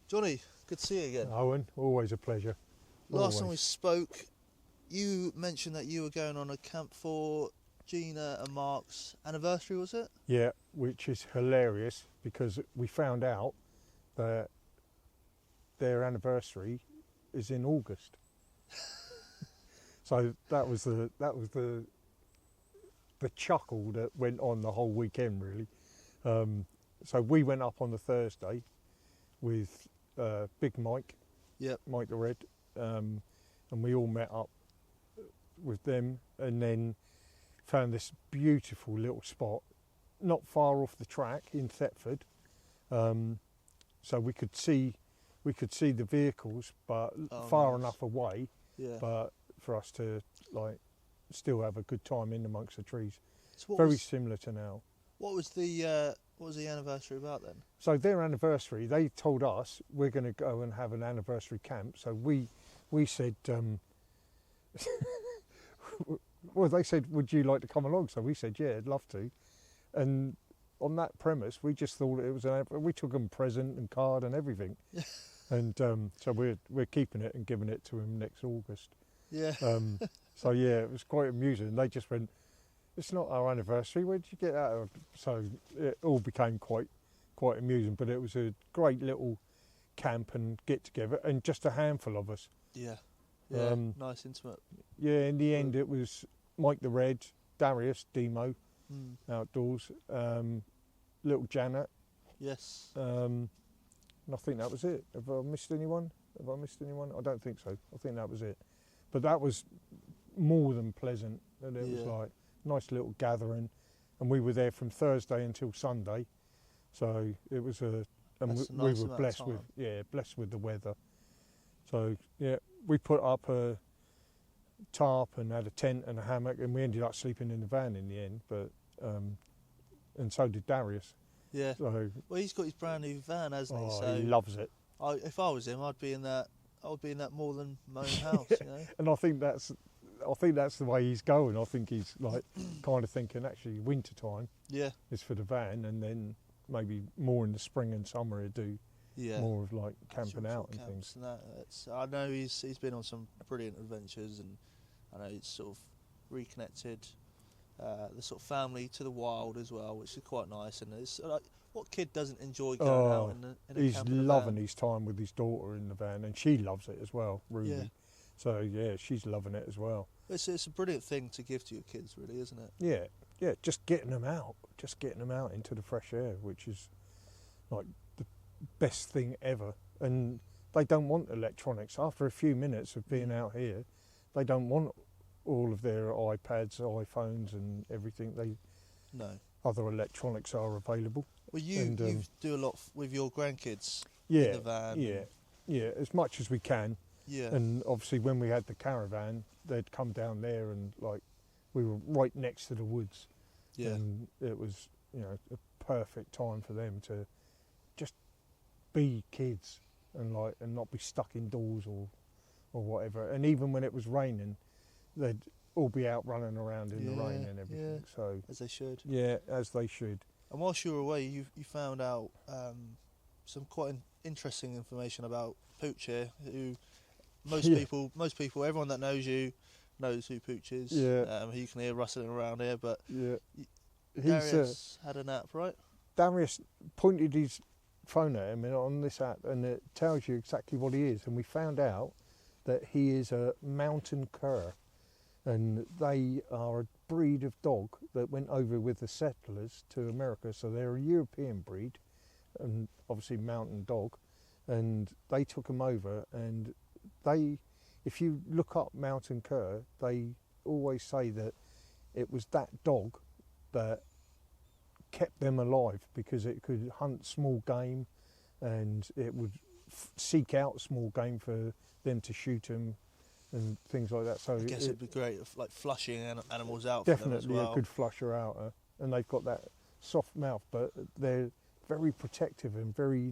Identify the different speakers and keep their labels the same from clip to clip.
Speaker 1: Johnny, good to see you again.
Speaker 2: Owen, always a pleasure.
Speaker 1: Last time we spoke, you mentioned that you were going on a camp for Gina and Mark's anniversary, was it?
Speaker 2: Yeah, which is hilarious because we found out that their anniversary is in August. So that was the chuckle that went on the whole weekend, really. So we went up on the Thursday with Big Mike,
Speaker 1: Yep.
Speaker 2: Mike the Red, and we all met up with them, and then found this beautiful little spot not far off the track in Thetford, so we could see the vehicles, but far
Speaker 1: nice.
Speaker 2: enough away,
Speaker 1: Yeah.
Speaker 2: but for us to still have a good time in amongst the trees.
Speaker 1: So
Speaker 2: Very similar to now.
Speaker 1: What was the anniversary about then?
Speaker 2: So their anniversary, they told us we're going to go and have an anniversary camp. So we said, well, they said, would you like to come along? So we said, yeah, I'd love to. And on that premise, we just thought it was we took them present and card and everything. And so we're keeping it and giving it to them next August.
Speaker 1: Yeah.
Speaker 2: So yeah, it was quite amusing. They just went, it's not our anniversary, where did you get that? So it all became quite amusing, but it was a great little camp and get together, and just a handful of us.
Speaker 1: Yeah. Yeah. Nice, intimate.
Speaker 2: Yeah, in the end it was Mike the Red, Darius, Demo, outdoors, little Janet.
Speaker 1: Yes.
Speaker 2: And I think that was it. Have I missed anyone? I don't think so. I think that was it. But that was more than pleasant. And it was like a nice little gathering. And we were there from Thursday until Sunday. So it was we were blessed with the weather. So yeah, we put up a tarp and had a tent and a hammock, and we ended up sleeping in the van in the end. But and so did Darius.
Speaker 1: Yeah.
Speaker 2: So,
Speaker 1: well, he's got his brand new van, hasn't he? So
Speaker 2: he loves it.
Speaker 1: If I was him, I'd be in that more than my own house. You know?
Speaker 2: And I think that's the way he's going. I think he's like kind of thinking actually winter time is for the van, and then maybe more in the spring and summer he'd do more of like camping out and things.
Speaker 1: And I know he's been on some brilliant adventures, and I know he's sort of reconnected the sort of family to the wild as well, which is quite nice. And it's like, what kid doesn't enjoy going out in a
Speaker 2: he's
Speaker 1: camp in a
Speaker 2: loving
Speaker 1: van?
Speaker 2: his time with his daughter in the van, and she loves it as well, Ruby.
Speaker 1: Yeah.
Speaker 2: So yeah, she's loving it as well.
Speaker 1: It's a brilliant thing to give to your kids, really, isn't it?
Speaker 2: Yeah, just getting them out into the fresh air, which is like the best thing ever. And they don't want electronics. After a few minutes of being out here, they don't want all of their iPads, iPhones and everything. Other electronics are available.
Speaker 1: Well, you do a lot with your grandkids
Speaker 2: in
Speaker 1: the van.
Speaker 2: Yeah, as much as we can.
Speaker 1: Yeah.
Speaker 2: And obviously when we had the caravan, they'd come down there, and like we were right next to the woods.
Speaker 1: Yeah.
Speaker 2: And it was, a perfect time for them to just be kids and not be stuck indoors or whatever. And even when it was raining, they'd all be out running around in the rain and everything.
Speaker 1: Yeah.
Speaker 2: So
Speaker 1: as they should.
Speaker 2: Yeah, as they should.
Speaker 1: And whilst you were away, you found out some quite interesting information about Pooch here, who most people, everyone that knows you knows who Pooch is.
Speaker 2: Yeah.
Speaker 1: Who you can hear rustling around here, but
Speaker 2: Darius
Speaker 1: had an app, right?
Speaker 2: Darius pointed his phone at him on this app, and it tells you exactly what he is. And we found out that he is a mountain cur, and they are a breed of dog that went over with the settlers to America. So they're a European breed, and obviously mountain dog, and they took them over. And if you look up mountain cur, they always say that it was that dog that kept them alive, because it could hunt small game, and it would seek out small game for them to shoot them and things like that. So
Speaker 1: I guess it'd be great, like flushing animals out.
Speaker 2: Definitely
Speaker 1: for them as well.
Speaker 2: A good flusher outer, and they've got that soft mouth, but they're very protective and very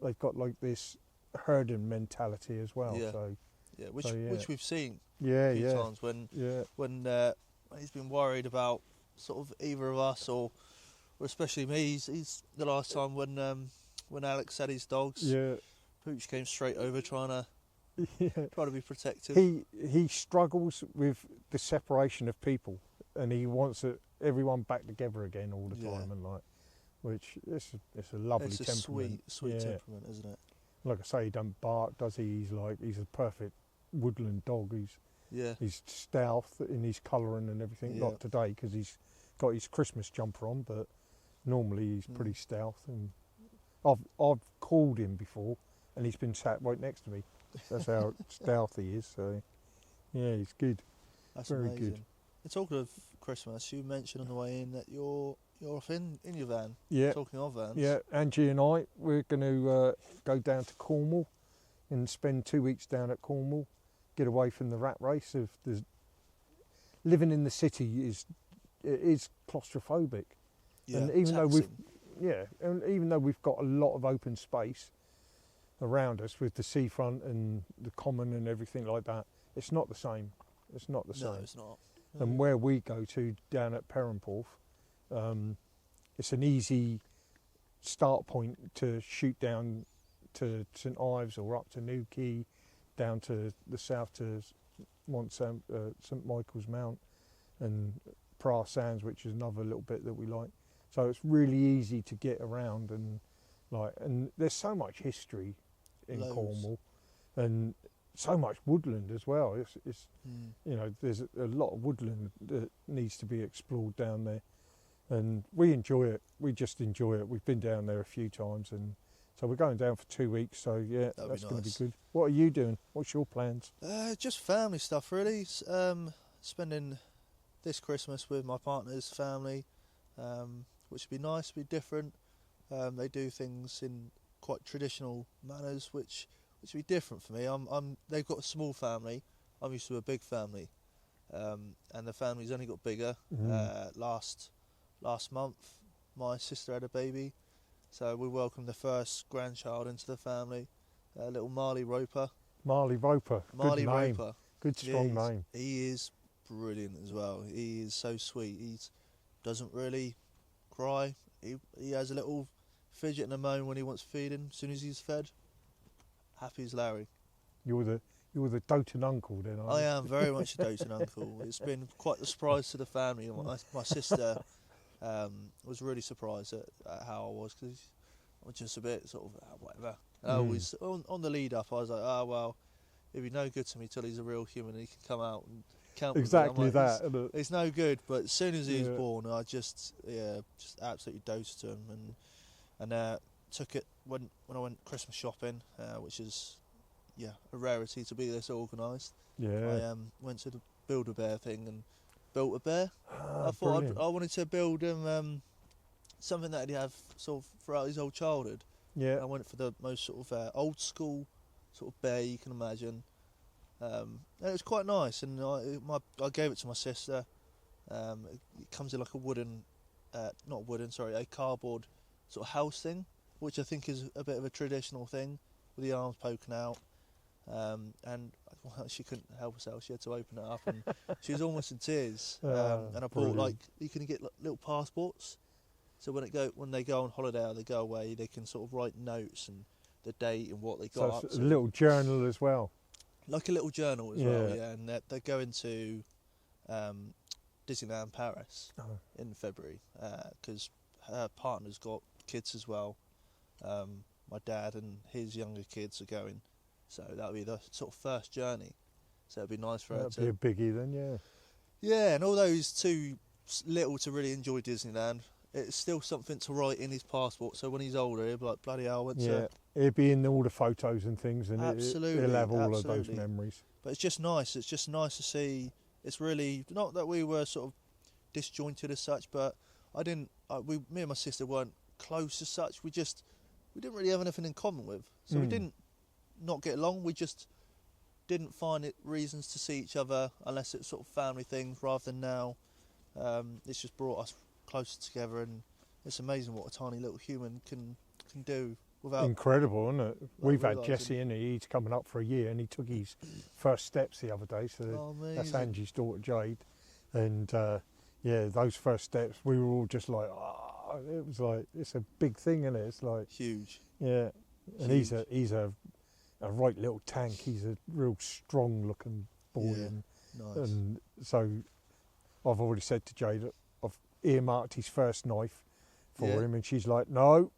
Speaker 2: they've got like this herding mentality as well.
Speaker 1: Yeah. Which we've seen
Speaker 2: a
Speaker 1: few times when he's been worried about sort of either of us or especially me. He's the last time when Alex had his dogs.
Speaker 2: Yeah.
Speaker 1: Pooch came straight over trying to be protective.
Speaker 2: He struggles with the separation of people, and he wants everyone back together again all the time, and which it's a lovely
Speaker 1: it's a
Speaker 2: temperament.
Speaker 1: sweet temperament, isn't it?
Speaker 2: Like I say, he don't bark, does he? He's a perfect woodland dog. He's stealth in his colouring and everything.
Speaker 1: Yeah.
Speaker 2: Not today because he's got his Christmas jumper on, but normally he's pretty stealth. And I've called him before, and he's been sat right next to me. That's how stealthy he is. So yeah, he's good.
Speaker 1: That's
Speaker 2: very
Speaker 1: amazing.
Speaker 2: good.
Speaker 1: And talking of Christmas, you mentioned on the way in that you're off in your van.
Speaker 2: Yeah.
Speaker 1: Talking of vans.
Speaker 2: Yeah, Angie and we're going to go down to Cornwall and spend 2 weeks down at Cornwall. Get away from the rat race of living in the city is claustrophobic.
Speaker 1: Yeah,
Speaker 2: and even
Speaker 1: taxing.
Speaker 2: even though we've got a lot of open space around us with the seafront and the common and everything like that, it's not the same. It's not the same.
Speaker 1: No, it's not.
Speaker 2: And where we go to down at Perranporth, it's an easy start point to shoot down to St Ives or up to Newquay, down to the south to St Michael's Mount and Pra Sands, which is another little bit that we like. So it's really easy to get around, and there's so much history in
Speaker 1: Loads.
Speaker 2: Cornwall, and so much woodland as well. It's there's a lot of woodland that needs to be explored down there, and we enjoy it. We just enjoy it. We've been down there a few times, and so we're going down for 2 weeks. So yeah, that's going to be good. What are you doing? What's your plans?
Speaker 1: Just family stuff, really. Spending this Christmas with my partner's family, which would be nice, be different. They do things in quite traditional manners, which would be different for me. They've got a small family. I'm used to a big family, and the family's only got bigger. Last month, my sister had a baby, so we welcomed the first grandchild into the family, little Marley Roper.
Speaker 2: Marley Roper.
Speaker 1: Marley
Speaker 2: Good name.
Speaker 1: Roper.
Speaker 2: Good strong name.
Speaker 1: He is brilliant as well. He is so sweet. He doesn't really cry. He has a little fidget and a moan when he wants feeding. As soon as he's fed, happy as Larry.
Speaker 2: You're the doting uncle then, aren't
Speaker 1: I
Speaker 2: you?
Speaker 1: am very much a doting uncle. It's been quite a surprise to the family. My sister was really surprised at how I was, because I was just a bit sort of whatever. And I always on the lead up, I was like, oh well, he'd be no good to me till he's a real human. He can come out and count with
Speaker 2: exactly
Speaker 1: me.
Speaker 2: that.
Speaker 1: It's no good. But as soon as he was born, I just absolutely dosed to him, and took it when I went Christmas shopping, which is a rarity to be this organised.
Speaker 2: Yeah.
Speaker 1: I went to the Build-A-Bear thing and built a bear. I thought
Speaker 2: brilliant.
Speaker 1: I wanted to build him something that he'd have sort of throughout his whole childhood.
Speaker 2: Yeah.
Speaker 1: I went for the most sort of old school sort of bear you can imagine. And it was quite nice, and I gave it to my sister. It comes in like a a cardboard sort of house thing, which I think is a bit of a traditional thing, with the arms poking out. And she couldn't help herself; she had to open it up, and she was almost in tears. And I bought you can get little passports, so when they go on holiday or they go away, they can sort of write notes and the date and what they got
Speaker 2: So
Speaker 1: up
Speaker 2: it's
Speaker 1: to.
Speaker 2: a little journal as well.
Speaker 1: Like a little journal as well, yeah. And they're going to Disneyland Paris in February, because her partner's got kids as well. My dad and his younger kids are going, so that'll be the sort of first journey. So it'd be nice for her to.
Speaker 2: That'd be a biggie then, yeah.
Speaker 1: Yeah, and although he's too little to really enjoy Disneyland, it's still something to write in his passport. So when he's older, he'll be like, bloody hell, I went to.
Speaker 2: It'd be in all the photos and things, and
Speaker 1: Absolutely,
Speaker 2: he'll have all
Speaker 1: absolutely.
Speaker 2: of those memories.
Speaker 1: But it's just nice. It's just nice to see. It's really not that we were sort of disjointed as such, but me and my sister weren't close as such. We didn't really have anything in common with, so we didn't not get along. We just didn't find it reasons to see each other unless it's sort of family things. Rather than now, it's just brought us closer together, and it's amazing what a tiny little human can do.
Speaker 2: Incredible, isn't it? We've had Jesse, and he's coming up for a year, and he took his first steps the other day. So that's Angie's daughter Jade, and those first steps, we were all just like, it was like, it's a big thing, isn't it? It's like
Speaker 1: huge.
Speaker 2: Yeah, and
Speaker 1: huge.
Speaker 2: he's a a right little tank. He's a real strong-looking boy,
Speaker 1: Yeah,
Speaker 2: and,
Speaker 1: nice.
Speaker 2: and so I've already said to Jade that I've earmarked his first knife for him, and she's like, no.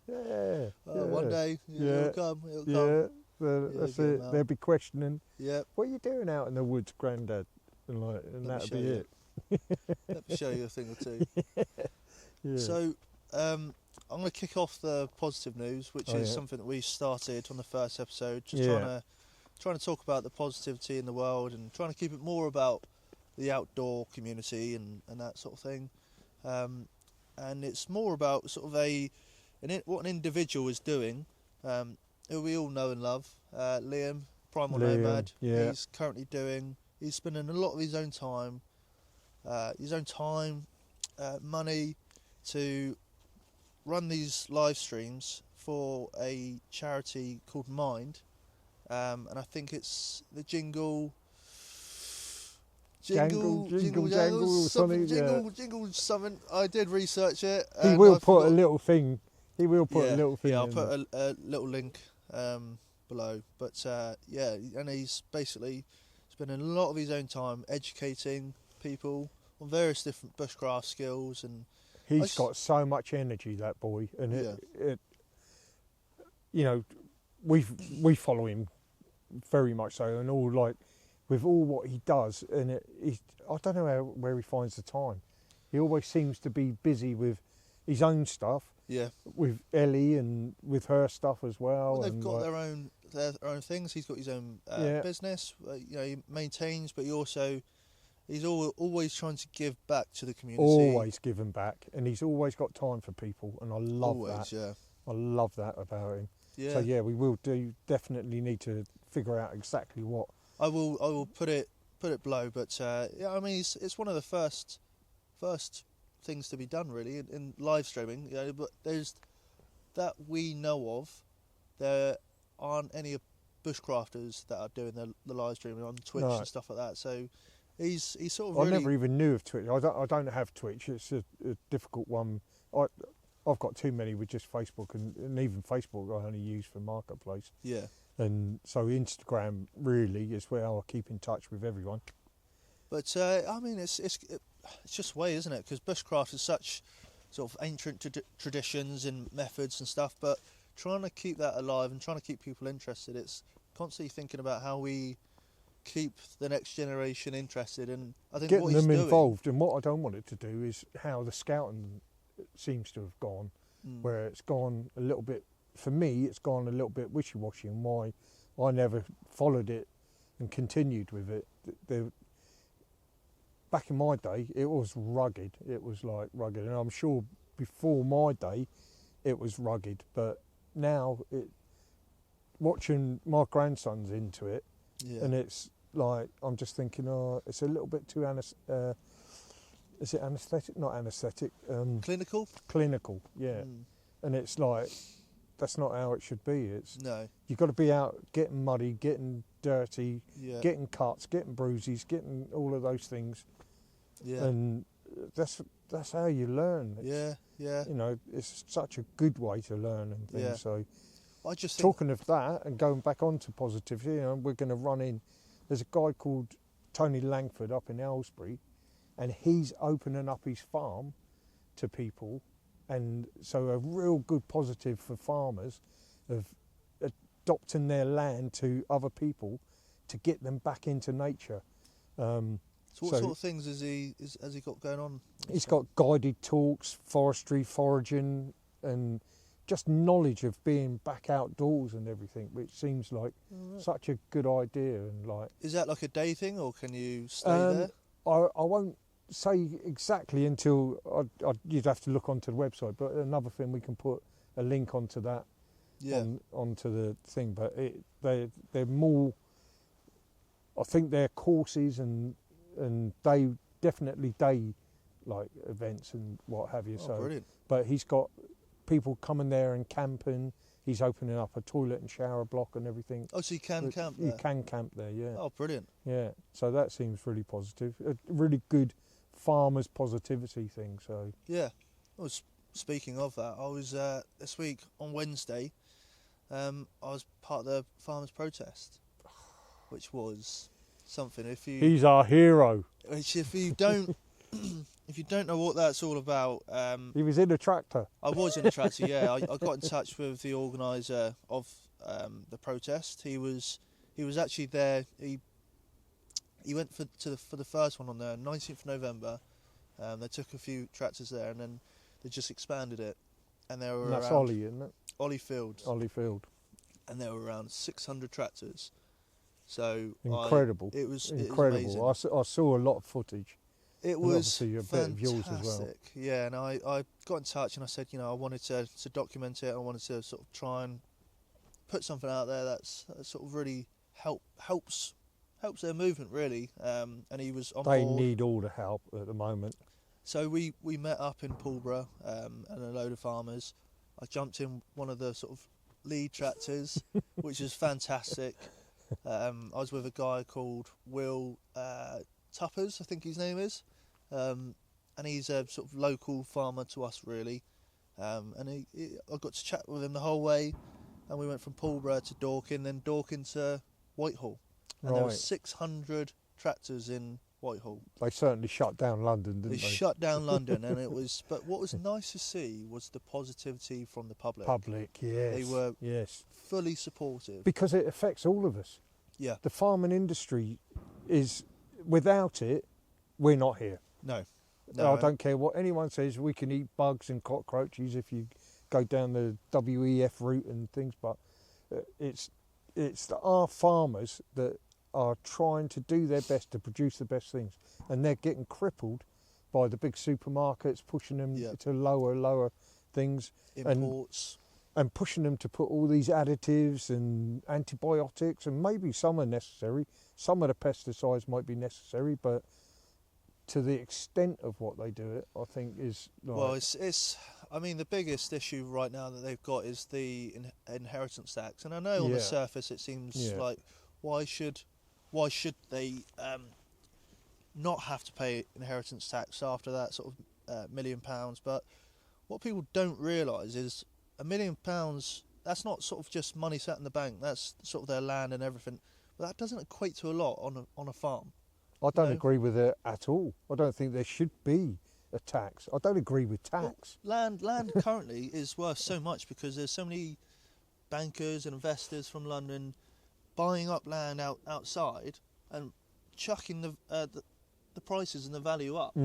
Speaker 2: Yeah,
Speaker 1: One day it'll come. It'll come.
Speaker 2: That's
Speaker 1: get 'em
Speaker 2: it.
Speaker 1: out.
Speaker 2: They'll be questioning,
Speaker 1: Yep.
Speaker 2: what are you doing out in the woods, Grandad? And
Speaker 1: Let me
Speaker 2: that'll
Speaker 1: show
Speaker 2: be
Speaker 1: you.
Speaker 2: it.
Speaker 1: Let me show you a thing or two.
Speaker 2: Yeah.
Speaker 1: So, I'm going to kick off the positive news, which is
Speaker 2: yeah.
Speaker 1: something that we started on the first episode, just
Speaker 2: Yeah.
Speaker 1: trying to talk about the positivity in the world and trying to keep it more about the outdoor community and that sort of thing. And it's more about sort of what an individual is doing, who we all know and love. Liam, Primal Nomad,
Speaker 2: yeah.
Speaker 1: he's spending a lot of his own time, money to run these live streams for a charity called Mind, and I think it's the jingle something. I did research it.
Speaker 2: He will put a little thing. He will put a little thing.
Speaker 1: Yeah, I'll put a little link below. But and he's basically spending a lot of his own time educating people on various different bushcraft skills, and
Speaker 2: he's got so much energy, that boy, and it you know, we follow him very much so, and all like with all what he does, and I don't know where he finds the time. He always seems to be busy with his own stuff.
Speaker 1: Yeah.
Speaker 2: With Ellie and with her stuff as well.
Speaker 1: They've got their own things. He's got his own business. He maintains, but he's always trying to give back to the community.
Speaker 2: Always giving back, and he's always got time for people, and I love that.
Speaker 1: Yeah.
Speaker 2: I love that about him.
Speaker 1: Yeah.
Speaker 2: So we will definitely need to figure out exactly what.
Speaker 1: I will put it below, but I mean it's one of the first things to be done really in live streaming. But there's that we know of. There aren't any bushcrafters that are doing the live streaming on Twitch and stuff like that. So he's sort of.
Speaker 2: I never even knew of Twitch. I don't have Twitch. It's a difficult one. I've got too many with just Facebook, and even Facebook I only use for Marketplace.
Speaker 1: Yeah.
Speaker 2: And so Instagram really is where I keep in touch with everyone.
Speaker 1: But I mean, it's just way, isn't it? Because bushcraft is such sort of ancient traditions and methods and stuff. But trying to keep that alive and trying to keep people interested, it's constantly thinking about how we keep the next generation interested. And I think
Speaker 2: getting
Speaker 1: what he's
Speaker 2: them
Speaker 1: doing,
Speaker 2: involved. And what I don't want it to do is how the scouting seems to have gone, where it's gone a little bit. For me, it's gone a little bit wishy-washy, and why I never followed it and continued with it. Back in my day, it was rugged. It was like rugged, and I'm sure before my day, it was rugged. But now, watching my grandson's into it, and it's like I'm just thinking, it's a little bit too is it anaesthetic? Not anaesthetic.
Speaker 1: clinical.
Speaker 2: Clinical, yeah. And it's like, that's not how it should be.
Speaker 1: No.
Speaker 2: You've got to be out getting muddy, getting dirty, getting cuts, getting bruises, getting all of those things.
Speaker 1: Yeah.
Speaker 2: And that's how you learn.
Speaker 1: Yeah.
Speaker 2: It's such a good way to learn and things.
Speaker 1: Yeah.
Speaker 2: So,
Speaker 1: I just
Speaker 2: talking of that and going back onto positivity, we're going to run in. There's a guy called Tony Langford up in Aylesbury, and he's opening up his farm to people. And so a real good positive for farmers of adopting their land to other people to get them back into nature.
Speaker 1: So what sort of things has he got going on?
Speaker 2: He's got guided talks, forestry, foraging, and just knowledge of being back outdoors and everything, which seems like such a good idea. And like,
Speaker 1: is that like a day thing, or can you stay there?
Speaker 2: I won't say exactly until you'd have to look onto the website, but another thing, we can put a link onto that onto the thing. But they're more, I think they're courses and they definitely day like events and what have you. So
Speaker 1: brilliant.
Speaker 2: But he's got people coming there and camping. He's opening up a toilet and shower block and everything.
Speaker 1: Oh, so you can camp there?
Speaker 2: You can camp there, yeah.
Speaker 1: Oh, brilliant.
Speaker 2: Yeah, so that seems really positive. A really good farmers' positivity thing, so...
Speaker 1: Yeah. Well, speaking of that, I was this week on Wednesday, I was part of the farmers' protest, which was something.
Speaker 2: He's our hero.
Speaker 1: If you don't, if you don't know what that's all about,
Speaker 2: He was in a tractor.
Speaker 1: I was in a tractor. Yeah, I got in touch with the organiser of the protest. He was actually there. He went for the first one on the 19th of November. They took a few tractors there, and then they just expanded it. And there were
Speaker 2: That's
Speaker 1: around
Speaker 2: Ollie, isn't it?
Speaker 1: Ollie Fields.
Speaker 2: Ollie Field.
Speaker 1: And there were around 600 tractors. So
Speaker 2: Incredible.
Speaker 1: It was
Speaker 2: incredible. I saw a lot of footage.
Speaker 1: It
Speaker 2: and
Speaker 1: was
Speaker 2: obviously a
Speaker 1: fantastic.
Speaker 2: bit of yours as well.
Speaker 1: Yeah, and I got in touch and I said, I wanted to document it. I wanted to sort of try and put something out there that sort of really helps their movement really. And he was on board.
Speaker 2: They need all the help at the moment.
Speaker 1: So we met up in Pulborough and a load of farmers. I jumped in one of the sort of lead tractors, which was fantastic. I was with a guy called Will Tuppers, I think his name is, and he's a sort of local farmer to us really. And I got to chat with him the whole way, and we went from Pulborough to Dorking, then Dorking to Whitehall, and there were 600 tractors in Whitehall.
Speaker 2: They certainly shut down London, didn't they?
Speaker 1: They shut down London, and it was. But what was nice to see was the positivity from the public.
Speaker 2: Yes.
Speaker 1: They were fully supportive
Speaker 2: because it affects all of us.
Speaker 1: Yeah.
Speaker 2: The farming industry is, without it, we're not here.
Speaker 1: No.
Speaker 2: I don't care what anyone says. We can eat bugs and cockroaches if you go down the WEF route and things, but it's our farmers that are trying to do their best to produce the best things, and they're getting crippled by the big supermarkets pushing them to lower things,
Speaker 1: imports,
Speaker 2: and pushing them to put all these additives and antibiotics, and maybe some are necessary. Some of the pesticides might be necessary, but to the extent of what they do it, I think is like,
Speaker 1: well, it's. I mean, the biggest issue right now that they've got is the inheritance tax, and I know on the surface it seems like why should they not have to pay inheritance tax after that sort of £1 million? But what people don't realise is £1 million, that's not sort of just money sat in the bank, that's sort of their land and everything, but that doesn't equate to a lot on a farm.
Speaker 2: I don't agree with it at all. I don't think there should be a tax. I don't agree with tax.
Speaker 1: Well, land currently is worth so much because there's so many bankers and investors from London buying up land outside and chucking the prices and the value up.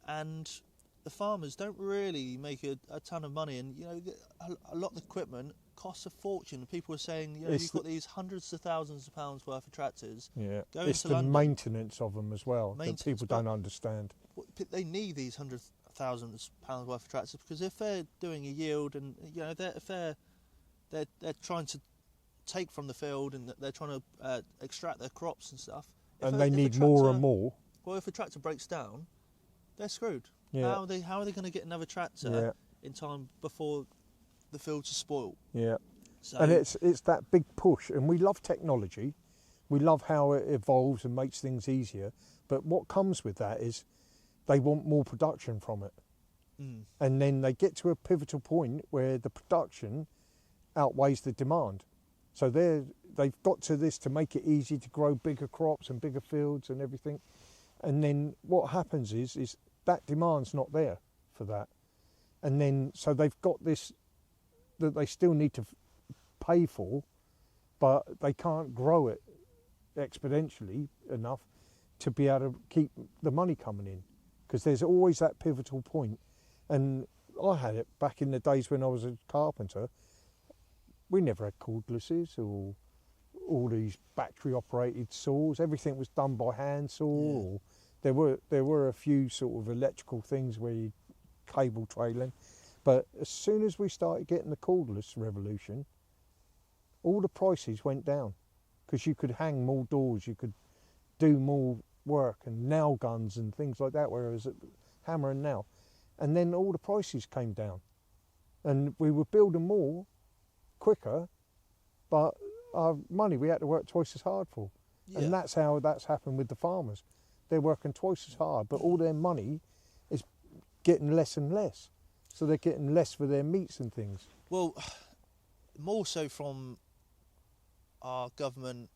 Speaker 1: And the farmers don't really make a ton of money, and a lot of the equipment costs a fortune. People are saying you've got these hundreds of thousands of pounds worth of tractors.
Speaker 2: It's the
Speaker 1: London.
Speaker 2: Maintenance of them as well that people don't understand.
Speaker 1: They need these hundreds of thousands of pounds worth of tractors because if they're doing a yield and if they're trying to take from the field and they're trying to extract their crops and stuff,
Speaker 2: and they need more and more.
Speaker 1: Well, if a tractor breaks down, they're screwed.
Speaker 2: Yeah.
Speaker 1: How are they going to get another tractor in time before the fields are spoiled?
Speaker 2: Yeah.
Speaker 1: So,
Speaker 2: and it's that big push, and we love technology. We love how it evolves and makes things easier. But what comes with that is they want more production from it. And then they get to a pivotal point where the production outweighs the demand. So they've got to this to make it easy to grow bigger crops and bigger fields and everything. And then what happens is that demand's not there for that. And then so they've got this that they still need to pay for, but they can't grow it exponentially enough to be able to keep the money coming in, because there's always that pivotal point. And I had it back in the days when I was a carpenter. We never had cordlesses or all these battery operated saws. Everything was done by hand saw. Or there were a few sort of electrical things where you cable trailing, but as soon as we started getting the cordless revolution, all the prices went down, because you could hang more doors, you could do more work and nail guns and things like that, whereas hammer and nail, and then all the prices came down, and we were building more quicker, but our money we had to work twice as hard for. And that's how that's happened with the farmers. They're working twice as hard, but all their money is getting less and less, so they're getting less for their meats and things.
Speaker 1: Well, more so from our government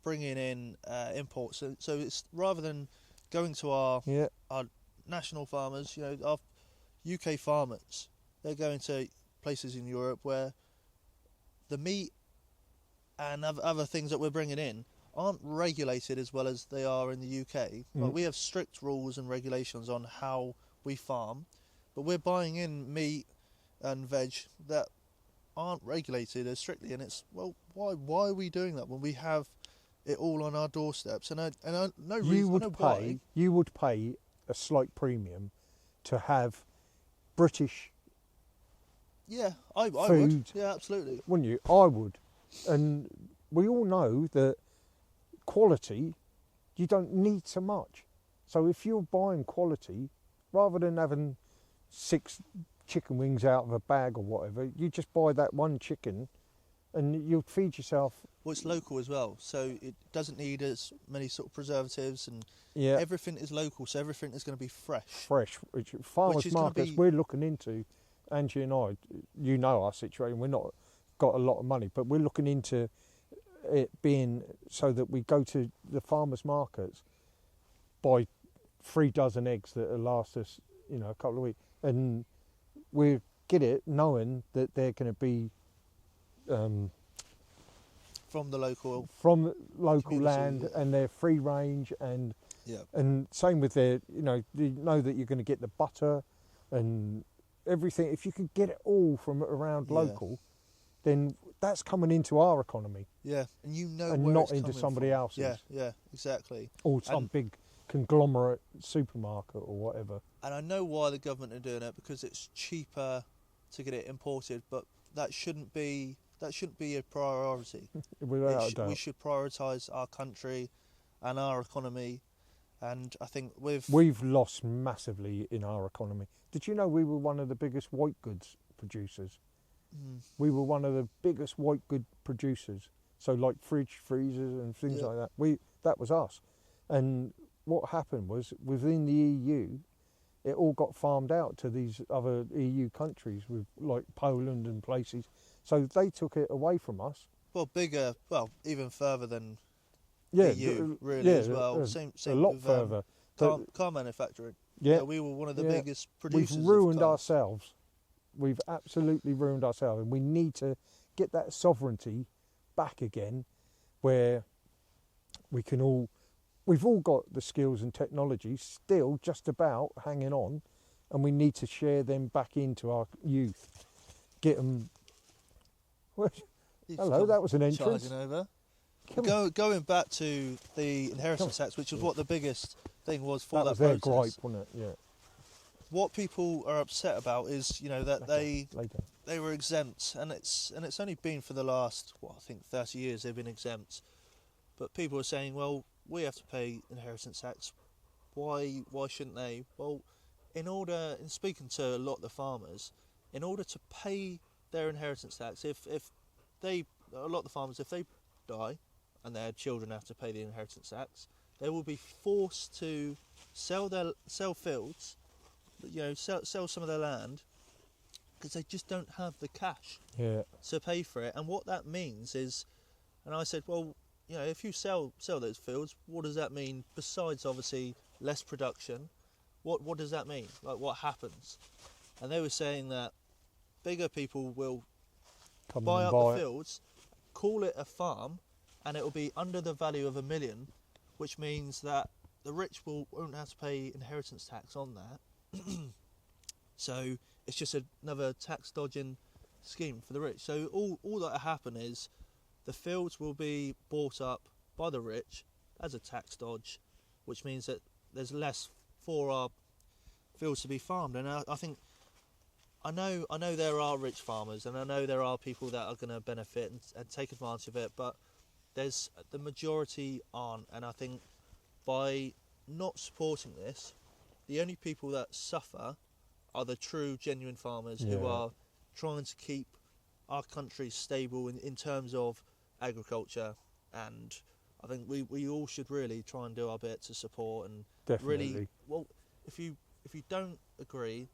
Speaker 1: bringing in imports. So it's rather than going to our national farmers, our UK farmers, they're going to places in Europe where the meat and other things that we're bringing in aren't regulated as well as they are in the UK. But we have strict rules and regulations on how we farm, but we're buying in meat and veg that aren't regulated as strictly, and it's, well, why are we doing that when we have it all on our doorsteps? And I no reason
Speaker 2: you would pay a slight premium to have British
Speaker 1: I
Speaker 2: food,
Speaker 1: would. Yeah, absolutely.
Speaker 2: wouldn't you? I would. And we all know that quality, you don't need so much. So if you're buying quality, rather than having 6 chicken wings out of a bag or whatever, you just buy that one chicken and you'll feed yourself.
Speaker 1: Well, it's local as well, so it doesn't need as many sort of preservatives, and everything is local, so everything is going to be fresh.
Speaker 2: Which farmers markets we're looking into, Angie and I, you know our situation, we're not got a lot of money, but we're looking into it being so that we go to the farmers markets, buy 3 dozen eggs that'll last us, a couple of weeks, and we get it knowing that they're going to be
Speaker 1: from the local
Speaker 2: land, and they're free range, and same with their, you know that you're going to get the butter and everything. If you can get it all from around local, then that's coming into our economy.
Speaker 1: Yeah, and
Speaker 2: and
Speaker 1: where
Speaker 2: not
Speaker 1: it's
Speaker 2: into somebody
Speaker 1: from.
Speaker 2: else's.
Speaker 1: Yeah, exactly.
Speaker 2: Or some big conglomerate supermarket or whatever.
Speaker 1: And I know why the government are doing it, because it's cheaper to get it imported, but that shouldn't be a priority.
Speaker 2: Without a doubt.
Speaker 1: We should prioritise our country and our economy, and I think
Speaker 2: we've lost massively in our economy. Did you know we were one of the biggest white goods producers? We were one of the biggest white good producers. So like freezers and things like that. That was us. And what happened was, within the EU, it all got farmed out to these other EU countries, with like Poland and places. So they took it away from us.
Speaker 1: Well, even further than EU, really, as well. Same
Speaker 2: a lot
Speaker 1: with,
Speaker 2: further.
Speaker 1: Car manufacturing.
Speaker 2: Yeah,
Speaker 1: we were one of the biggest producers.
Speaker 2: We've ruined ourselves. We've absolutely ruined ourselves, and we need to get that sovereignty back again, where we've all got the skills and technology still just about hanging on, and we need to share them back into our youth. Get them. Hello, that was an entrance.
Speaker 1: Over. Going back to the inheritance tax, which was what the biggest thing was for that
Speaker 2: was their
Speaker 1: process.
Speaker 2: gripe, wasn't it? Yeah.
Speaker 1: What people are upset about is, that they were exempt, and it's only been for the last, I think 30 years they've been exempt. But people are saying, well, we have to pay inheritance tax. Why shouldn't they? Well, in speaking to a lot of the farmers, in order to pay their inheritance tax, if they die and their children have to pay the inheritance tax, they will be forced to sell fields, sell some of their land, because they just don't have the cash to pay for it. And what that means is, and I said, well, if you sell those fields, what does that mean? Besides, obviously, less production, what does that mean? Like, what happens? And they were saying that bigger people will buy up the fields, call it a farm, and it will be under the value of $1 million, which means that the rich won't have to pay inheritance tax on that. So it's just another tax dodging scheme for the rich. So all that will happen is the fields will be bought up by the rich as a tax dodge, which means that there's less for our fields to be farmed. And I know there are rich farmers, and I know there are people that are going to benefit and take advantage of it, but the majority aren't. And I think by not supporting this, the only people that suffer are the true, genuine farmers who are trying to keep our country stable in terms of agriculture. And I think we all should really try and do our bit to support and
Speaker 2: Definitely.
Speaker 1: really. Well, if you don't agree,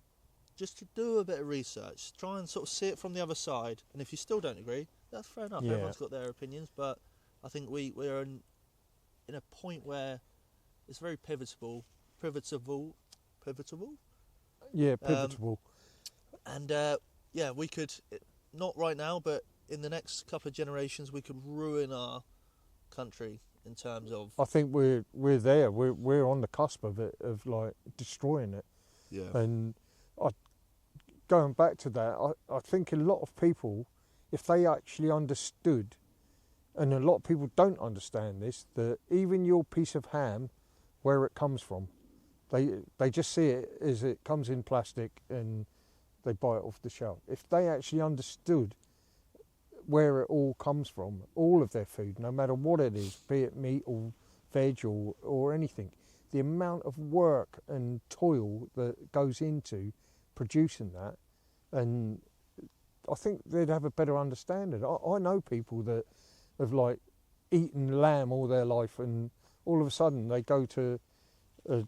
Speaker 1: just to do a bit of research, try and sort of see it from the other side. And if you still don't agree, that's fair enough.
Speaker 2: Yeah.
Speaker 1: Everyone's got their opinions, but I think we're in a point where it's very pivotable.
Speaker 2: Yeah, pivotable.
Speaker 1: And yeah, we could, not right now, but in the next couple of generations, we could ruin our country in terms of.
Speaker 2: I think we're there. We're on the cusp of it, of like destroying it.
Speaker 1: Yeah.
Speaker 2: And going back to that, I think a lot of people, if they actually understood, and a lot of people don't understand this, that even your piece of ham, where it comes from, they just see it as it comes in plastic and they buy it off the shelf. If they actually understood where it all comes from, all of their food, no matter what it is, be it meat or veg or anything, the amount of work and toil that goes into producing that, and I think they'd have a better understanding. I know people that have like eaten lamb all their life, and all of a sudden they go to a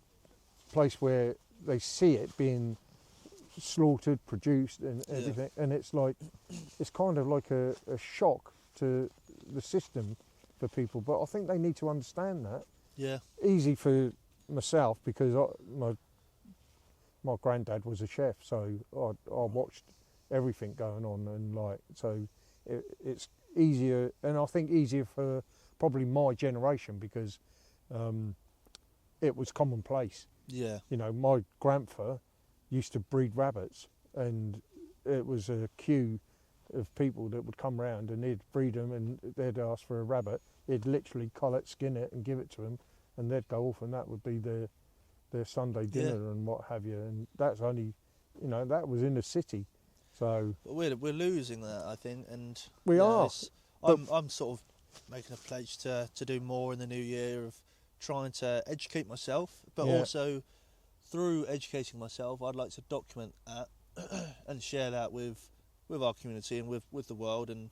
Speaker 2: place where they see it being slaughtered, produced and everything, and it's like, it's kind of like a shock to the system for people, but I think they need to understand that.
Speaker 1: Yeah.
Speaker 2: Easy for myself, because my granddad was a chef, so I watched everything going on, and like, so it's easier, and I think easier for probably my generation, because it was commonplace.
Speaker 1: Yeah.
Speaker 2: You know, my grandfather used to breed rabbits, and it was a queue of people that would come round, and he'd breed them, and they'd ask for a rabbit. He'd literally cull it, skin it, and give it to them, and they'd go off, and that would be their Sunday dinner and what have you. And that's only, you know, that was in the city. So
Speaker 1: but we're losing that, I think, and
Speaker 2: we are.
Speaker 1: I'm sort of making a pledge to do more in the new year, of trying to educate myself, but also through educating myself, I'd like to document that and share that with our community and with the world, and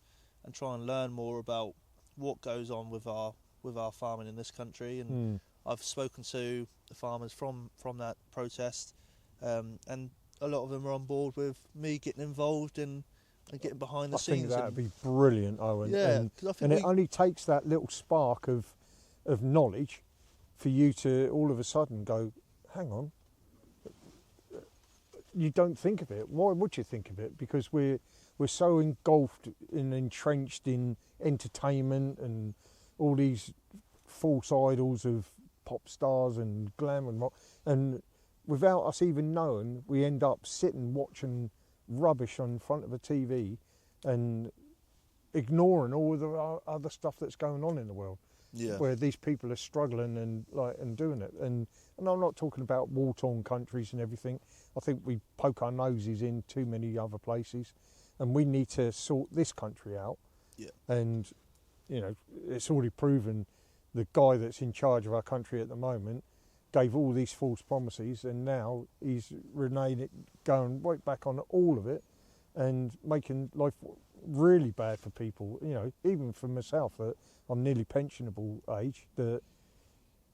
Speaker 1: try and learn more about what goes on with our farming in this country. And I've spoken to the farmers from that protest, and a lot of them are on board with me getting involved and getting behind the scenes.
Speaker 2: I think that would be brilliant, Owen.
Speaker 1: Yeah,
Speaker 2: and it only takes that little spark of knowledge for you to all of a sudden go, hang on, you don't think of it. Why would you think of it? Because we're so engulfed and entrenched in entertainment and all these false idols of pop stars and glam and rock, and without us even knowing, we end up sitting watching rubbish on front of a TV and ignoring all the other stuff that's going on in the world.
Speaker 1: Yeah.
Speaker 2: Where these people are struggling and doing it, and I'm not talking about war-torn countries and everything. I think we poke our noses in too many other places, and we need to sort this country out.
Speaker 1: Yeah.
Speaker 2: And you know, it's already proven the guy that's in charge of our country at the moment gave all these false promises, and now he's going right back on all of it and making life really bad for people. You know, even for myself, that I'm nearly pensionable age, that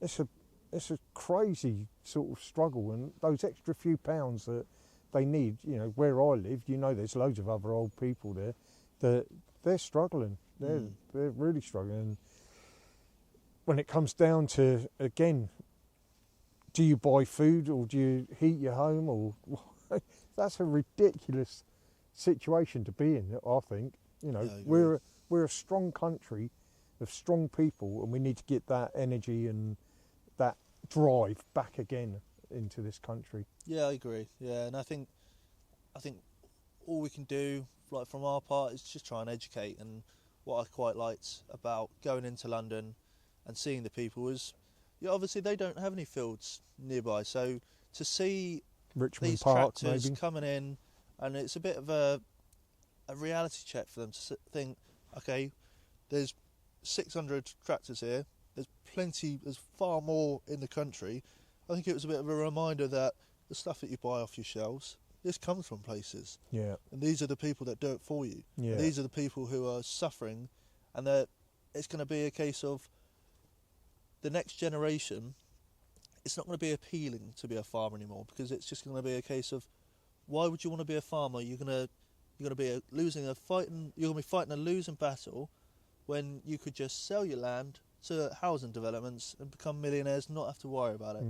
Speaker 2: it's a crazy sort of struggle, and those extra few pounds that they need, you know, where I live, you know, there's loads of other old people there that they're struggling. They're really struggling. And when it comes down to, again, do you buy food or do you heat your home? Or that's a ridiculous situation to be in, I think. You know, we're a strong country of strong people, and we need to get that energy and that drive back again into this country.
Speaker 1: Yeah, I agree. Yeah, and I think all we can do, like from our part, is just try and educate. And what I quite liked about going into London and seeing the people is, obviously they don't have any fields nearby, so to see
Speaker 2: Richmond
Speaker 1: these
Speaker 2: Park,
Speaker 1: tractors
Speaker 2: maybe
Speaker 1: coming in, and it's a bit of a reality check for them to think, okay, there's 600 tractors here, there's far more in the country. I think it was a bit of a reminder that the stuff that you buy off your shelves, this comes from places.
Speaker 2: Yeah.
Speaker 1: And these are the people that do it for you.
Speaker 2: Yeah.
Speaker 1: These are the people who are suffering, and that it's going to be a case of the next generation, it's not going to be appealing to be a farmer anymore, because it's just going to be a case of why would you want to be a farmer? You're gonna be fighting a losing battle when you could just sell your land to housing developments and become millionaires and not have to worry about it.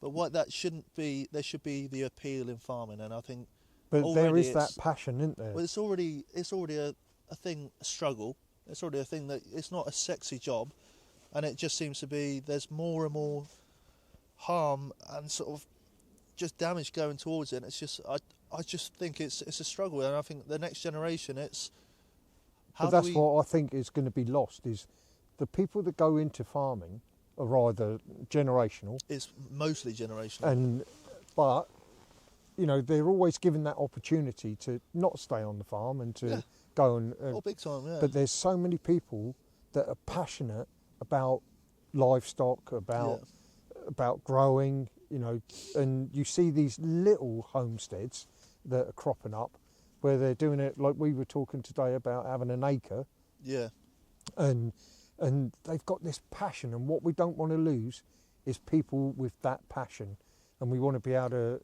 Speaker 1: But what that shouldn't be, there should be the appeal in farming, and I think.
Speaker 2: But there is that passion, isn't there?
Speaker 1: Well, it's already a thing, a struggle. It's already a thing that it's not a sexy job, and it just seems to be there's more and more harm and sort of just damage going towards it. And it's just I just think it's a struggle, and I think the next generation
Speaker 2: But that's what I think is going to be lost, is the people that go into farming are either generational.
Speaker 1: It's mostly generational.
Speaker 2: But you know, they're always given that opportunity to not stay on the farm and to go and.
Speaker 1: Big time, yeah.
Speaker 2: But there's so many people that are passionate about livestock, about growing, you know, and you see these little homesteads that are cropping up where they're doing it like we were talking today about having an acre.
Speaker 1: Yeah.
Speaker 2: And they've got this passion, and what we don't want to lose is people with that passion, and we want to be able to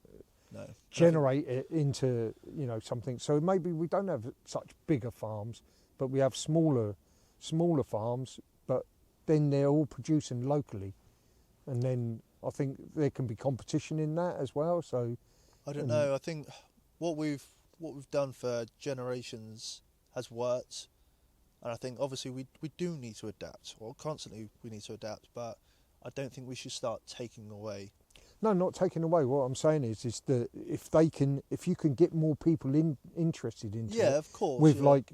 Speaker 2: generate it into, you know, something. So maybe we don't have such bigger farms, but we have smaller farms, but then they're all producing locally, and then I think there can be competition in that as well. So
Speaker 1: I don't know. I think what we've done for generations has worked, and I think obviously we do need to adapt. Well, constantly we need to adapt, but I don't think we should start taking away.
Speaker 2: No, not taking away. What I'm saying is that if you can get more people interested into it,
Speaker 1: of course,
Speaker 2: with like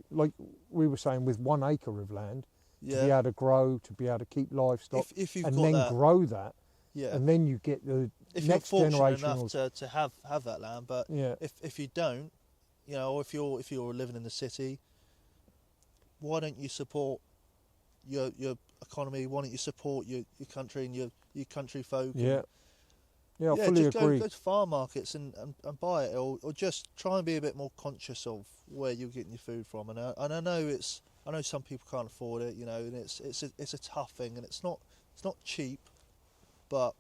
Speaker 2: we were saying, with 1 acre of land, to be able to grow, to be able to keep livestock,
Speaker 1: if you've
Speaker 2: and
Speaker 1: got
Speaker 2: then
Speaker 1: that,
Speaker 2: grow that,
Speaker 1: and
Speaker 2: then you get the next
Speaker 1: you're fortunate
Speaker 2: generation
Speaker 1: enough to have that land. But if you don't, you know, or if you're living in the city, why don't you support your economy? Why don't you support your country and your country folk?
Speaker 2: Yeah, I fully agree.
Speaker 1: Go to farm markets and buy it, or just try and be a bit more conscious of where you're getting your food from. And I know some people can't afford it, you know, and it's a tough thing, and it's not cheap, but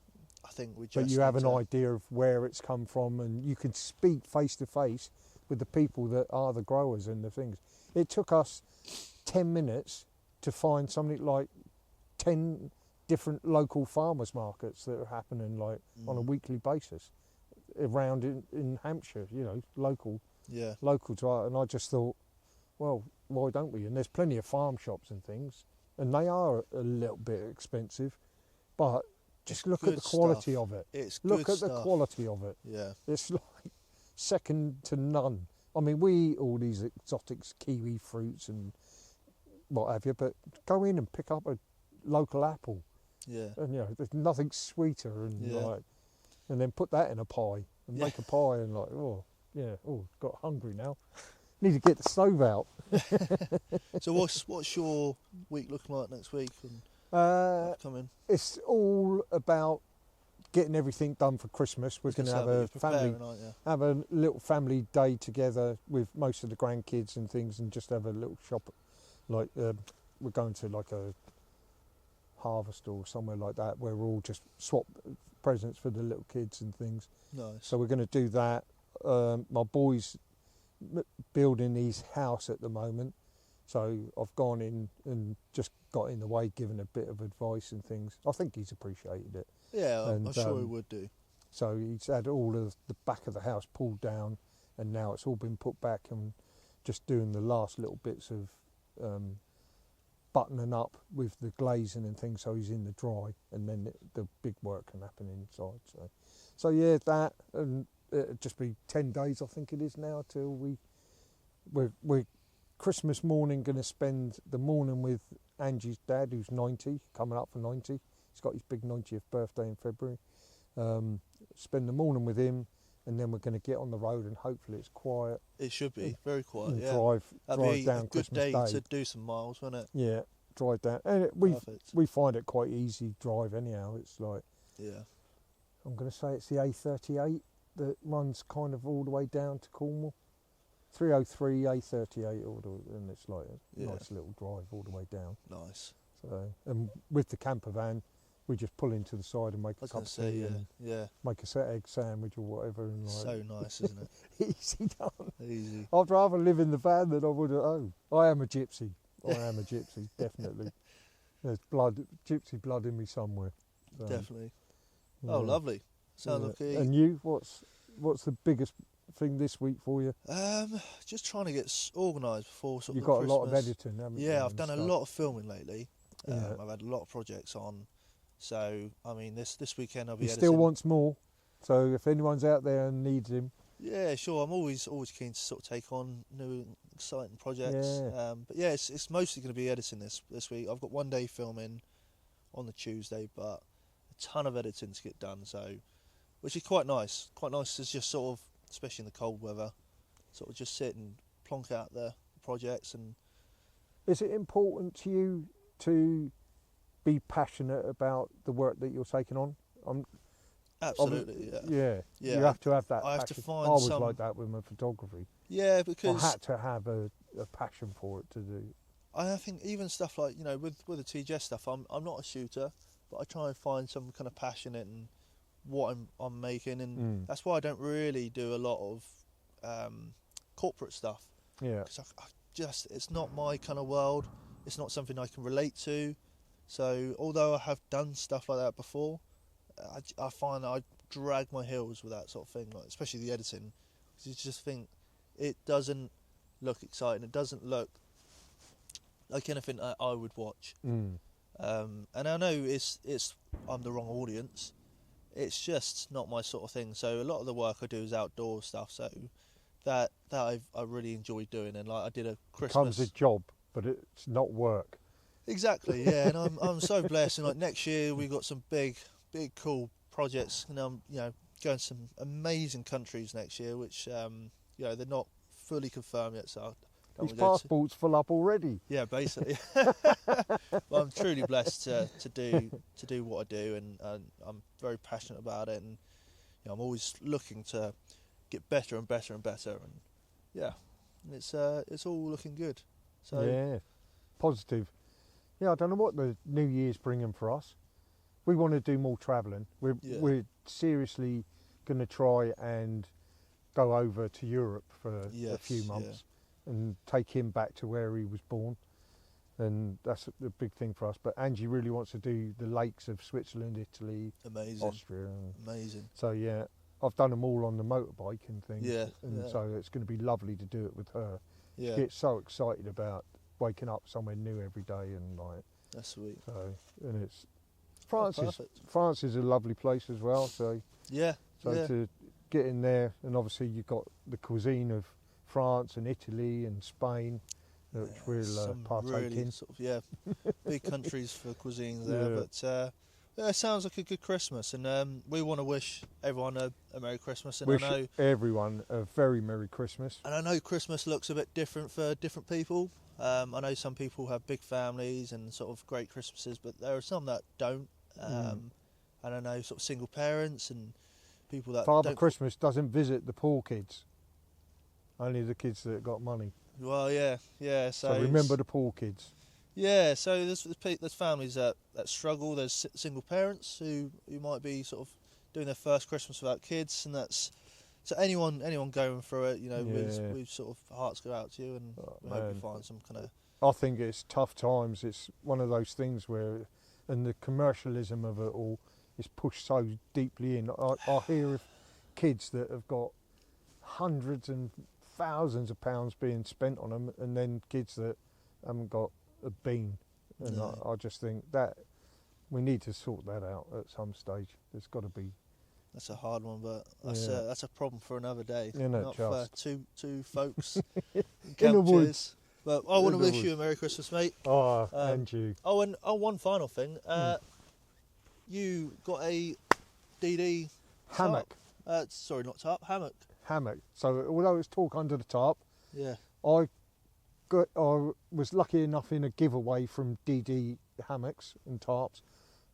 Speaker 1: I think we just.
Speaker 2: But you have an idea of where it's come from, and you can speak face to face with the people that are the growers and the things. It took us 10 minutes to find something like 10 different local farmers markets that are happening on a weekly basis around in Hampshire, you know, local to our, and I just thought, well, why don't we? And there's plenty of farm shops and things, and they are a little bit expensive, but just look at the quality of it. Look at the quality of it.
Speaker 1: Yeah.
Speaker 2: It's like second to none. I mean, we eat all these exotics, kiwi fruits and what have you, but go in and pick up a local apple.
Speaker 1: Yeah.
Speaker 2: And you know, there's nothing sweeter, and and then put that in a pie and make a pie, and got hungry now. Need to get the stove out.
Speaker 1: So what's your week looking like next week? Coming.
Speaker 2: It's all about getting everything done for Christmas. We're going to have a little family day together with most of the grandkids and things, and just have a little shop. Like we're going to like a harvest or somewhere like that, where we'll all just swap presents for the little kids and things.
Speaker 1: Nice.
Speaker 2: So we're going to do that. My boy's building his house at the moment, so I've gone in and just got in the way, given a bit of advice and things. I think he's appreciated it.
Speaker 1: Yeah, I'm sure he would do.
Speaker 2: So he's had all of the back of the house pulled down, and now it's all been put back, and just doing the last little bits of buttoning up with the glazing and things, so he's in the dry, and then the big work can happen inside. So yeah, that, and it'll just be 10 days, I think it is now, till we're Christmas morning going to spend the morning with Angie's dad, who's 90, coming up for 90. He's got his big 90th birthday in February. Spend the morning with him, and then we're going to get on the road, and hopefully it's quiet.
Speaker 1: It should be very quiet.
Speaker 2: And
Speaker 1: yeah,
Speaker 2: drive down
Speaker 1: a good
Speaker 2: Christmas
Speaker 1: day
Speaker 2: Day
Speaker 1: to do some miles, won't it?
Speaker 2: Yeah, drive down, and we find it quite easy drive anyhow. It's like, I'm going to say it's the A38 that runs kind of all the way down to Cornwall. 303 A38 and it's like a nice little drive all the way down.
Speaker 1: Nice.
Speaker 2: So, and with the camper van, we just pull into the side and make
Speaker 1: I
Speaker 2: a
Speaker 1: was
Speaker 2: cup
Speaker 1: going
Speaker 2: of
Speaker 1: to say,
Speaker 2: tea
Speaker 1: yeah,
Speaker 2: and
Speaker 1: yeah.
Speaker 2: make a set egg sandwich or whatever. And
Speaker 1: So nice, isn't it?
Speaker 2: easy done.
Speaker 1: Easy.
Speaker 2: I'd rather live in the van than I would at home. I am a gypsy. I am a gypsy, definitely. There's gypsy blood in me somewhere. So,
Speaker 1: Definitely.
Speaker 2: yeah.
Speaker 1: Oh, lovely. Sounds like
Speaker 2: And you, what's the biggest thing this week for you?
Speaker 1: just trying to get organised before sort of
Speaker 2: You've
Speaker 1: the
Speaker 2: got
Speaker 1: Christmas.
Speaker 2: a lot of editing, haven't you?
Speaker 1: Yeah, I've
Speaker 2: and
Speaker 1: done a
Speaker 2: stuff?
Speaker 1: lot of filming lately.
Speaker 2: Yeah.
Speaker 1: I've had a lot of projects on. So, I mean, this weekend I'll be
Speaker 2: He
Speaker 1: editing.
Speaker 2: still wants more. So if anyone's out there and needs him,
Speaker 1: Yeah, sure. I'm always keen to sort of take on new exciting projects.
Speaker 2: Yeah.
Speaker 1: But yeah, it's mostly going to be editing this week. I've got one day filming on the Tuesday, but a ton of editing to get done. So, which is quite nice. Quite nice to just sort of, especially in the cold weather, sort of just sit and plonk out the projects. And
Speaker 2: is it important to you to be passionate about the work that you're taking on?
Speaker 1: absolutely,
Speaker 2: Yeah.
Speaker 1: Yeah,
Speaker 2: You have to have that
Speaker 1: I have
Speaker 2: passion.
Speaker 1: to find
Speaker 2: I was
Speaker 1: some-
Speaker 2: like that with my photography.
Speaker 1: yeah,
Speaker 2: I
Speaker 1: because
Speaker 2: had to have a passion for it to do.
Speaker 1: I think even stuff like, with the TGS stuff, I'm not a shooter, but I try and find some kind of passion in what I'm making, and that's why I don't really do a lot of corporate stuff,
Speaker 2: Yeah.
Speaker 1: because it's not my kind of world. It's not something I can relate to. So although I have done stuff like that before, I find that I drag my heels with that sort of thing, like, especially the editing, because you just think it doesn't look exciting. It doesn't look like anything I would watch. And I know I'm the wrong audience. It's just not my sort of thing. So a lot of the work I do is outdoor stuff. So that I really enjoy doing. And like I did a Christmas.
Speaker 2: Becomes a job, but it's not work.
Speaker 1: Exactly, yeah. And I'm so blessed. And like next year we got some big cool projects. And I'm going to some amazing countries next year, which they're not fully confirmed yet. So
Speaker 2: His passport's full up already.
Speaker 1: yeah, basically. Well, I'm truly blessed to do what I do, and I'm very passionate about it, and I'm always looking to get better and better and better, and yeah, and it's all looking good. So
Speaker 2: Yeah, positive. Yeah, I don't know what the New Year's bringing for us. We want to do more travelling. We're seriously going to try and go over to Europe for a few months. And take him back to where he was born, and that's the big thing for us. But Angie really wants to do the lakes of Switzerland, Italy,
Speaker 1: amazing,
Speaker 2: Austria.
Speaker 1: amazing.
Speaker 2: So yeah, I've done them all on the motorbike and things.
Speaker 1: Yeah,
Speaker 2: and
Speaker 1: yeah.
Speaker 2: so it's going to be lovely to do it with her.
Speaker 1: Yeah,
Speaker 2: She gets so excited about waking up somewhere new every day, and like
Speaker 1: that's sweet.
Speaker 2: so. And it's France is
Speaker 1: perfect.
Speaker 2: France is a lovely place as well. So
Speaker 1: Yeah,
Speaker 2: to get in there, and obviously you've got the cuisine of France and Italy and Spain, which we'll partake
Speaker 1: really
Speaker 2: in.
Speaker 1: sort of, big countries for cuisines there.
Speaker 2: Yeah.
Speaker 1: But it sounds like a good Christmas, and we want to wish everyone a Merry Christmas. And
Speaker 2: Wish
Speaker 1: I know
Speaker 2: everyone a very Merry Christmas.
Speaker 1: And I know Christmas looks a bit different for different people. I know some people have big families and sort of great Christmases, but there are some that don't. And I know sort of single parents and people that
Speaker 2: Father
Speaker 1: don't.
Speaker 2: Christmas doesn't visit the poor kids, only the kids that got money.
Speaker 1: Well, yeah.
Speaker 2: So remember the poor kids.
Speaker 1: Yeah, so there's families that struggle. There's single parents who might be sort of doing their first Christmas without kids, and that's so anyone going through it. We sort of hearts go out to you, and we hope you find some kind of.
Speaker 2: I think it's tough times. It's one of those things where, and the commercialism of it all is pushed so deeply in. I hear of kids that have got hundreds and thousands of pounds being spent on them, and then kids that haven't got a bean. And
Speaker 1: No.
Speaker 2: I just think that we need to sort that out at some stage. There's got to be.
Speaker 1: That's a hard one, but that's a problem for another day.
Speaker 2: You know,
Speaker 1: not for two folks
Speaker 2: In
Speaker 1: in
Speaker 2: the
Speaker 1: camp
Speaker 2: woods.
Speaker 1: chairs. But I want to
Speaker 2: In the
Speaker 1: wish you a Merry Christmas, mate.
Speaker 2: Oh, and you.
Speaker 1: Oh, and one final thing. You got a DD
Speaker 2: Hammock.
Speaker 1: tarp. Sorry, not tarp. Hammock.
Speaker 2: Hammock. So although it's talk under the tarp,
Speaker 1: Yeah.
Speaker 2: I was lucky enough in a giveaway from DD Hammocks and Tarps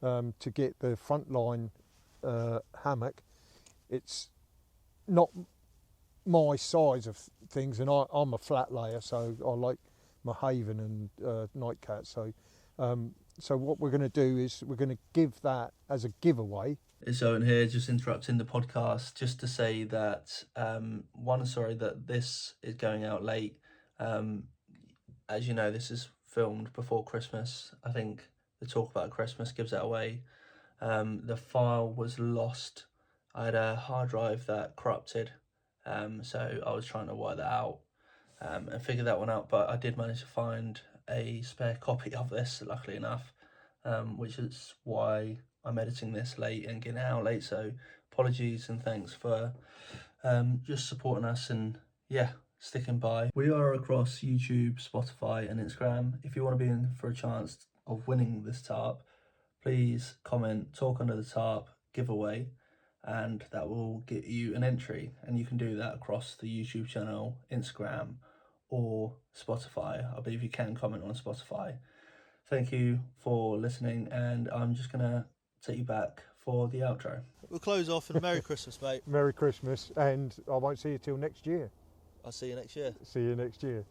Speaker 2: to get the frontline hammock. It's not my size of things, and I'm a flat layer, so I like my Haven and Nightcat. So So what we're going to do is we're going to give that as a giveaway.
Speaker 1: It's Owen here, just interrupting the podcast just to say that, sorry that this is going out late. As you know, this is filmed before Christmas. I think the talk about Christmas gives it away. The file was lost. I had a hard drive that corrupted, so I was trying to work that out and figure that one out, but I did manage to find a spare copy of this, luckily enough, which is why I'm editing this late and getting it out late. So apologies and thanks for just supporting us and sticking by. We are across YouTube, Spotify and Instagram. If you want to be in for a chance of winning this tarp, please comment, talk under the tarp, giveaway, and that will get you an entry. And you can do that across the YouTube channel, Instagram or Spotify. I believe you can comment on Spotify. Thank you for listening, and I'm just going to take you back for the outro. We'll close off and Merry Christmas, mate.
Speaker 2: Merry Christmas, and I won't see you till next year.
Speaker 1: I'll see you next year.
Speaker 2: See you next year.